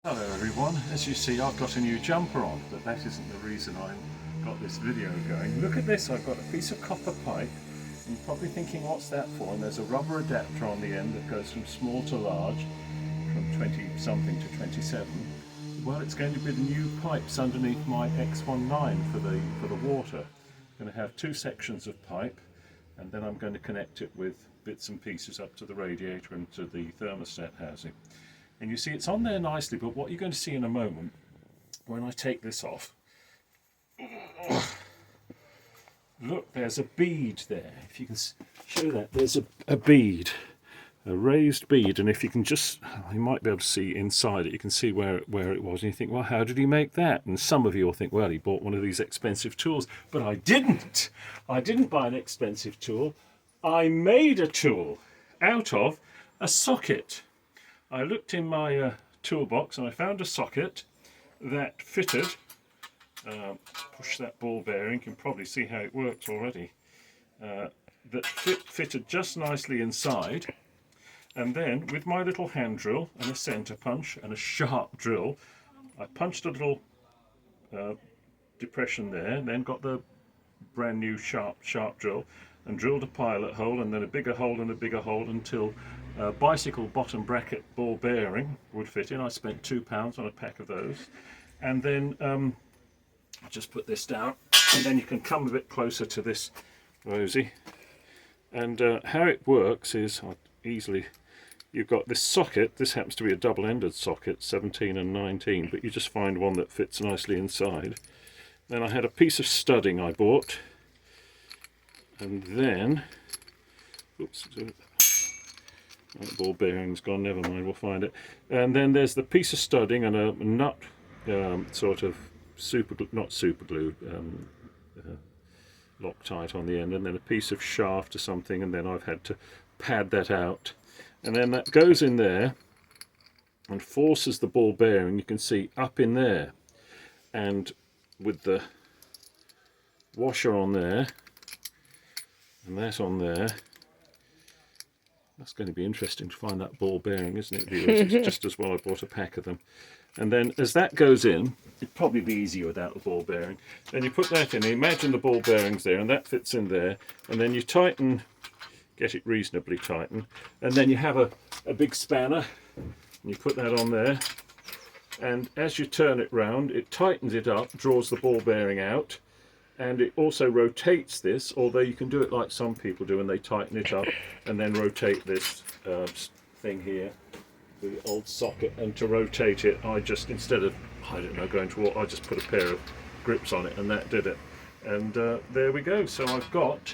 Hello everyone, as you see I've got a new jumper on, but that isn't the reason I've got this video going. Look at this, I've got a piece of copper pipe. You're probably thinking what's that for, and there's a rubber adapter on the end that goes from small to large, from 20 something to 27. Well, it's going to be the new pipes underneath my X19 for the water. I'm going to have two sections of pipe, and then I'm going to connect it with bits and pieces up to the radiator and to the thermostat housing. And you see it's on there nicely, but what you're going to see in a moment, when I take this off, look, there's a bead there. If you can show that, there's a bead, a raised bead, and if you can just, you might be able to see inside it, you can see where it was, and you think, well, how did he make that? And some of you will think, well, he bought one of these expensive tools, but I didn't. I didn't buy an expensive tool. I made a tool out of a socket. I looked in my toolbox and I found a socket that fitted, push that ball bearing, you can probably see how it works already, that fitted just nicely inside, and then with my little hand drill and a centre punch and a sharp drill, I punched a little depression there, and then got the brand new sharp drill and drilled a pilot hole, and then a bigger hole and a bigger hole until a bicycle bottom bracket ball bearing would fit in. I spent £2 on a pack of those, and then I'll just put this down, and then you can come a bit closer to this, Rosie. And how it works is easily, you've got this socket. This happens to be a double-ended socket, 17 and 19, but you just find one that fits nicely inside. Then I had a piece of studding I bought, and then, oops, that ball bearing's gone, never mind, we'll find it. And then there's the piece of studding and a nut, sort of not super glue, Loctite on the end, and then a piece of shaft or something, and then I've had to pad that out. And then that goes in there and forces the ball bearing, you can see, up in there. And with the washer on there, and that on there, that's going to be interesting to find that ball bearing, isn't it, viewers? It's just as well I bought a pack of them. And then as that goes in, it'd probably be easier without the ball bearing. Then you put that in, imagine the ball bearing's there, and that fits in there, and then you tighten, get it reasonably tightened, and then you have a big spanner, and you put that on there, and as you turn it round, it tightens it up, draws the ball bearing out, and it also rotates this, although you can do it like some people do, and they tighten it up and then rotate this thing here, the old socket, and to rotate it I just, instead of, I don't know, going to, I just put a pair of grips on it and that did it. And there we go. So I've got,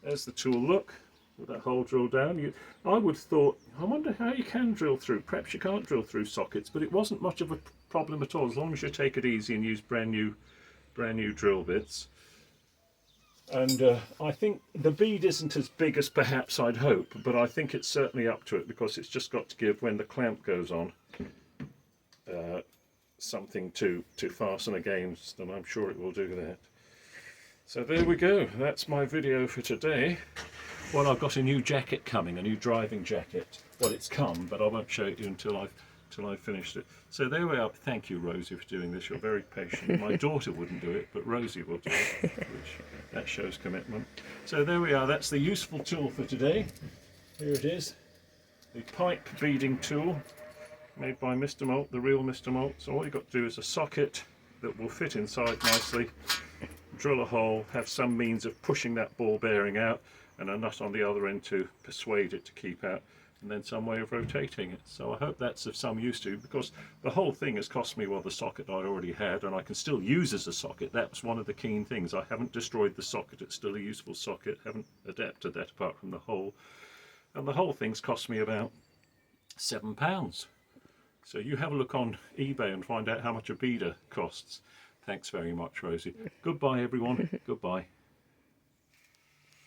there's the tool, look, with that hole drilled down. I would have thought, I wonder how you can drill through, perhaps you can't drill through sockets, but it wasn't much of a problem at all, as long as you take it easy and use brand new drill bits. And I think the bead isn't as big as perhaps I'd hope, but I think it's certainly up to it, because it's just got to give, when the clamp goes on, something to fasten against, and I'm sure it will do that. So there we go, that's my video for today. Well, I've got a new jacket coming, a new driving jacket. Well, it's come, but I won't show it you until I've finished it. So there we are. Thank you, Rosie, for doing this. You're very patient. My daughter wouldn't do it, but Rosie will do it, which that shows commitment. So there we are. That's the useful tool for today. Here it is, the pipe beading tool made by Mr. Malt, the real Mr. Malt. So all you've got to do is a socket that will fit inside nicely, drill a hole, have some means of pushing that ball bearing out, and a nut on the other end to persuade it to keep out, and then some way of rotating it. So I hope that's of some use to you, because the whole thing has cost me, well, the socket I already had, and I can still use as a socket. That's one of the keen things. I haven't destroyed the socket, it's still a useful socket, haven't adapted that apart from the hole. And the whole thing's cost me about £7. So you have a look on eBay and find out how much a beader costs. Thanks very much, Rosie. Goodbye, everyone. Goodbye.